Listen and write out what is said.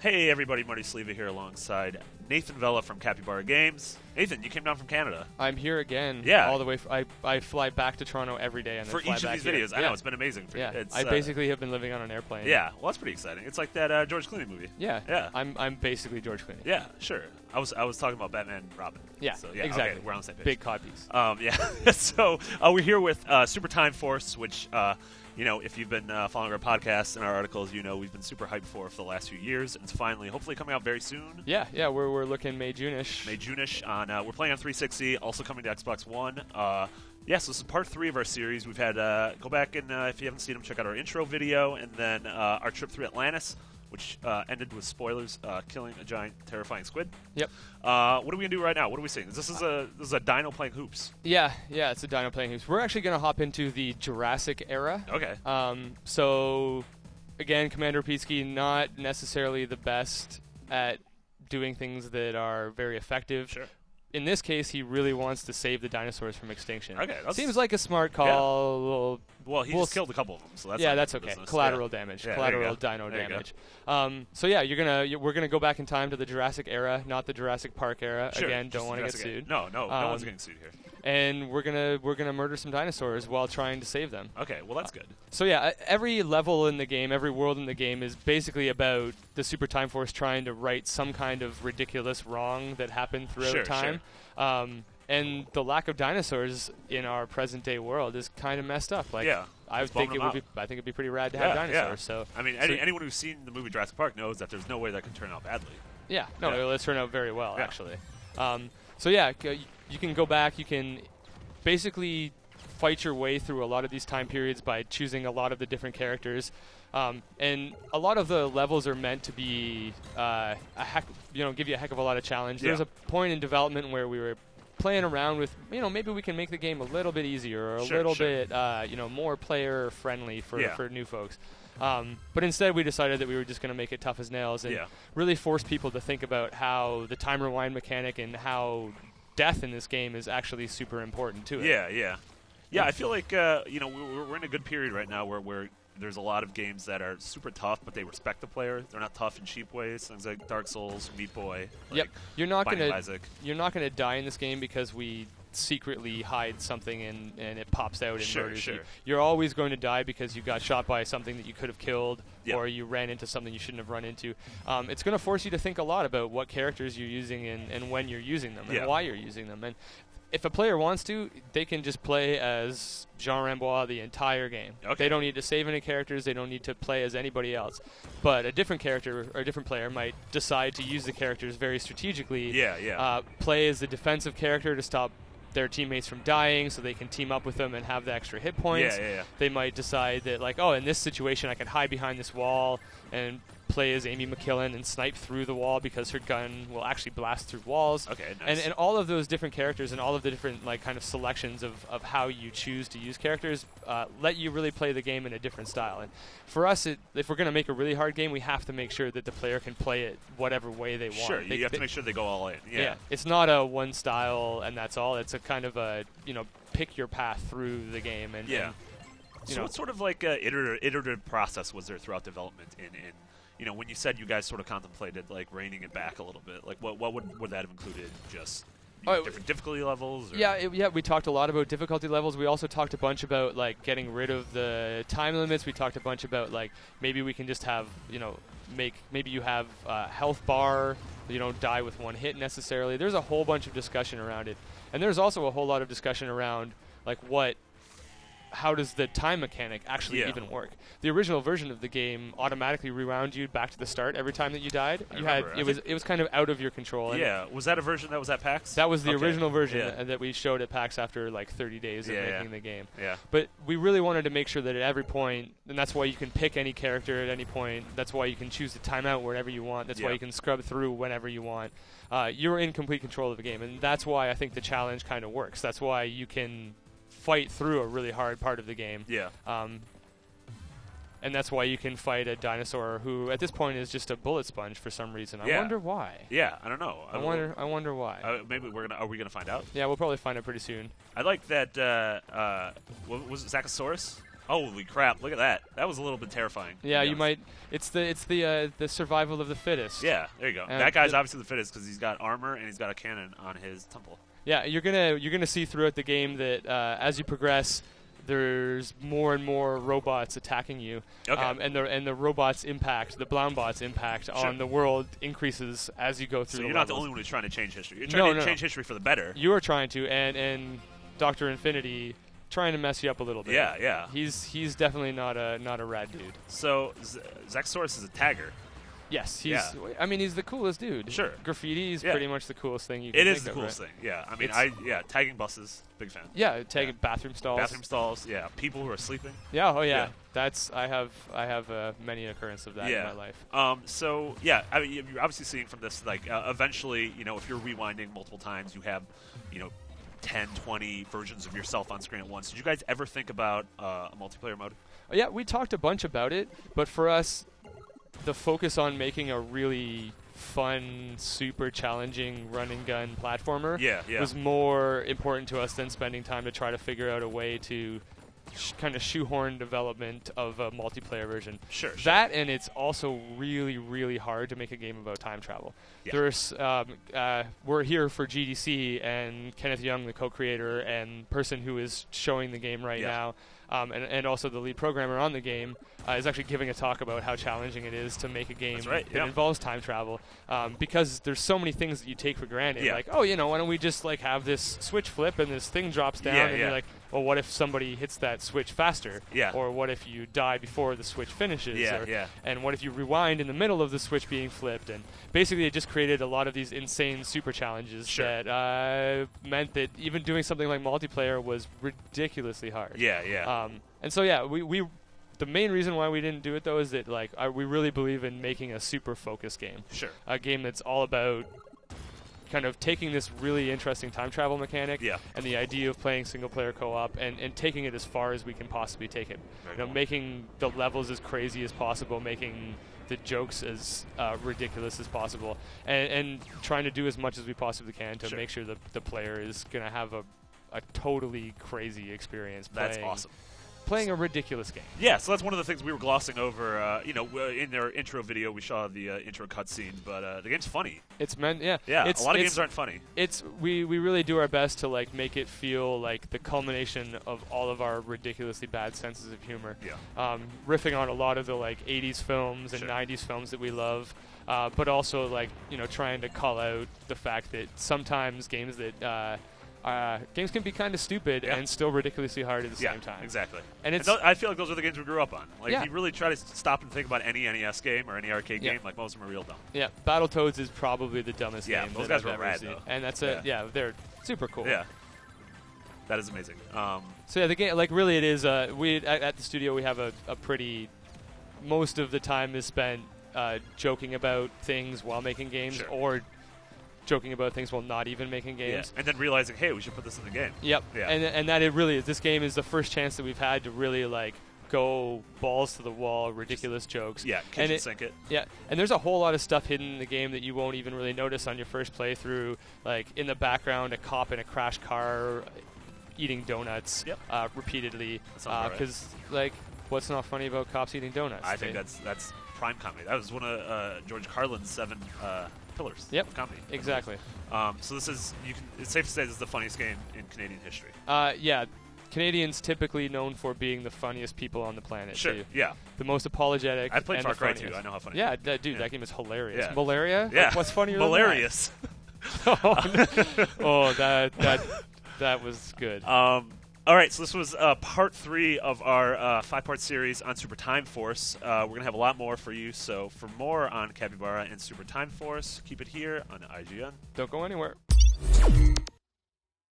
Hey everybody, Marty here alongside Nathan Vella from Capy Games. Nathan, you came down from Canada. I'm here again. Yeah. All the way. I fly back to Toronto every day and for then fly each of back these videos. here. I know, it's been amazing for you. I basically have been living on an airplane. Yeah, well that's pretty exciting. It's like that George Clooney movie. Yeah. Yeah. I'm basically George Clooney. Yeah, sure. I was talking about Batman and Robin. Yeah, so, yeah exactly. Okay, we're on the same page. Big copies. Yeah. So we're here with Super Time Force, which you know, if you've been following our podcasts and our articles, you know we've been super hyped for the last few years. It's finally, hopefully, coming out very soon. Yeah. We're looking May June-ish. May June-ish. On we're playing on 360, also coming to Xbox One. Yeah, so this is part 3 of our series. We've had go back and if you haven't seen them, check out our intro video, and then our trip through Atlantis, which ended with spoilers, killing a giant, terrifying squid. Yep. What are we gonna do right now? What are we seeing? This is a dino playing hoops. Yeah, it's a dino playing hoops. We're actually gonna hop into the Jurassic era. Okay. So, again, Commander Pietzke not necessarily the best at doing things that are very effective. Sure. In this case, he really wants to save the dinosaurs from extinction. Okay. Seems like a smart call. Yeah. Well, he just killed a couple of them, so that's that's okay. Business. Collateral damage. Yeah, Collateral dino there damage. So yeah, we're gonna go back in time to the Jurassic era, not the Jurassic Park era. Sure, Again, don't want to get sued. No one's getting sued here. And we're gonna murder some dinosaurs while trying to save them. Okay, well that's good. So yeah, every level in the game, every world in the game is basically about the Super Time Force trying to right some kind of ridiculous wrong that happened throughout time. Sure. And the lack of dinosaurs in our present-day world is kind of messed up. Like, yeah, I think it'd be pretty rad to have dinosaurs. Yeah. So I mean, anyone who's seen the movie Jurassic Park knows that there's no way that could turn out badly. Yeah, it'll turn out very well actually. So yeah, you can go back. You can basically fight your way through a lot of these time periods by choosing a lot of the different characters. And a lot of the levels are meant to be give you a heck of a lot of challenge. Yeah. There's a point in development where we were playing around with, maybe we can make the game a little bit easier or a little bit, more player friendly for new folks. But instead, we decided that we were just going to make it tough as nails and really force people to think about how the time rewind mechanic and how death in this game is actually super important to it. Yeah. I feel like we're in a good period right now where there's a lot of games that are super tough, but they respect the player. They're not tough in cheap ways. Things like Dark Souls, Meat Boy. Yep. You're not gonna die in this game because we secretly hide something and it pops out and murders you. You're always going to die because you got shot by something that you could have killed, or you ran into something you shouldn't have run into. It's going to force you to think a lot about what characters you're using and when you're using them and why you're using them. And if a player wants to, they can just play as Jean Rambois the entire game. Okay. They don't need to save any characters. They don't need to play as anybody else. But a different character or a different player might decide to use the characters very strategically. Play as the defensive character to stop their teammates from dying so they can team up with them and have the extra hit points. They might decide that, like, in this situation I could hide behind this wall and play as Amy McKillen and snipe through the wall because her gun will actually blast through walls. Okay, nice. And all of those different characters and all of the different kind of selections of how you choose to use characters let you really play the game in a different style. And for us, if we're going to make a really hard game, we have to make sure that the player can play it whatever way they want. Sure, you have to make sure they go all in. Yeah. It's not a one style and that's all. It's a kind of a, pick your path through the game. And so what sort of iterative process was there throughout development in when you said you guys sort of contemplated reining it back a little bit, what would that have included? Just different difficulty levels? Or? We talked a lot about difficulty levels. We also talked a bunch about getting rid of the time limits. We talked a bunch about maybe we can just have maybe you have a health bar. You don't die with one hit necessarily. There's a whole bunch of discussion around it, and there's also a whole lot of discussion around how does the time mechanic actually even work? The original version of the game automatically rewound you back to the start every time that you died. It was kind of out of your control. Yeah, was that a version that was at PAX? That was the original version that we showed at PAX after 30 days of making the game. Yeah. But we really wanted to make sure that at every point, and that's why you can pick any character at any point. That's why you can choose to time out wherever you want. That's why you can scrub through whenever you want. You're in complete control of the game, and that's why I think the challenge kind of works. That's why you can fight through a really hard part of the game. Yeah. And that's why you can fight a dinosaur who, at this point, is just a bullet sponge for some reason. I wonder why. Yeah, I don't know. I wonder why. Maybe are we gonna find out? Yeah, we'll probably find out pretty soon. I like that. What was it, Zackasaurus? Holy crap! Look at that. That was a little bit terrifying. Yeah, you might. It's the survival of the fittest. Yeah, there you go. That guy's obviously the fittest because he's got armor and he's got a cannon on his temple. Yeah, you're gonna see throughout the game that as you progress, there's more and more robots attacking you, and the robots' impact, the Bloundbots' impact on the world increases as you go through. So you're not the only one who's trying to change history. You're trying to change history for the better. You are trying to, and Dr. Infinity trying to mess you up a little bit. Yeah, yeah. He's definitely not a rad dude. So Zackasaurus is a tagger. Yes, I mean, he's the coolest dude. Sure. Graffiti is pretty much the coolest thing you can think of. It is the coolest thing. Yeah. I mean, tagging buses, big fan. Yeah, tagging bathroom stalls. Bathroom stalls, yeah. People who are sleeping. Yeah, oh yeah. That's I have many occurrence of that in my life. So yeah, I mean, you're obviously seeing from this, like, eventually, if you're rewinding multiple times, you have, 10, 20 versions of yourself on screen at once. Did you guys ever think about a multiplayer mode? Yeah, we talked a bunch about it, but for us, the focus on making a really fun, super challenging run-and-gun platformer was more important to us than spending time to try to figure out a way to kind of shoehorn development of a multiplayer version. Sure. That, and it's also really, really hard to make a game about time travel. Yeah. There's, we're here for GDC, and Kenneth Young, the co-creator and person who is showing the game right now, and also the lead programmer on the game, is actually giving a talk about how challenging it is to make a game that involves time travel, because there's so many things that you take for granted. Like, why don't we just have this switch flip and this thing drops down, and you're like, well, what if somebody hits that switch faster? Or what if you die before the switch finishes? And what if you rewind in the middle of the switch being flipped? And basically, it just created a lot of these insane super challenges that meant that even doing something like multiplayer was ridiculously hard. And so, we the main reason why we didn't do it, though, is that we really believe in making a super focused game. A game that's all about kind of taking this really interesting time travel mechanic and the idea of playing single player co-op and taking it as far as we can possibly take it. Making the levels as crazy as possible, making the jokes as ridiculous as possible, and trying to do as much as we possibly can to make sure the player is going to have a totally crazy experience. That's awesome. Playing a ridiculous game. Yeah, so that's one of the things we were glossing over. In their intro video, we saw the intro cutscene, but the game's funny. It's meant, yeah. A lot of games aren't funny. We really do our best to make it feel like the culmination of all of our ridiculously bad senses of humor. Riffing on a lot of the 80s films and 90s films that we love, but also trying to call out the fact that sometimes games can be kind of stupid and still ridiculously hard at the same time. Exactly. And I feel like those are the games we grew up on. If you really try to stop and think about any NES game or any arcade game, most of them are real dumb. Yeah, Battletoads is probably the dumbest game. Those guys were rad, though. And that's they're super cool. Yeah. That is amazing. So the game, really, it is. We at the studio we have a pretty. Most of the time is spent joking about things while making games, or joking about things while not even making games. And then realizing, hey, we should put this in the game. And that it really is. This game is the first chance that we've had to really go balls to the wall, ridiculous jokes. Kitchen sink it. And there's a whole lot of stuff hidden in the game that you won't even really notice on your first playthrough. In the background, a cop in a crash car eating donuts repeatedly. Because what's not funny about cops eating donuts? I think that's prime comedy. That was one of George Carlin's 7 pillars of comedy. Exactly. So this is it's safe to say this is the funniest game in Canadian history. Canadians typically known for being the funniest people on the planet. Sure. The most apologetic. I played Far Cry 2. I know how funny. Yeah, that game is hilarious. Malaria? Yeah. What's funnier Malarious. than that? That was good. All right, so this was part 3 of our 5-part series on Super Time Force. We're going to have a lot more for you, so for more on Capybara and Super Time Force, keep it here on IGN. Don't go anywhere.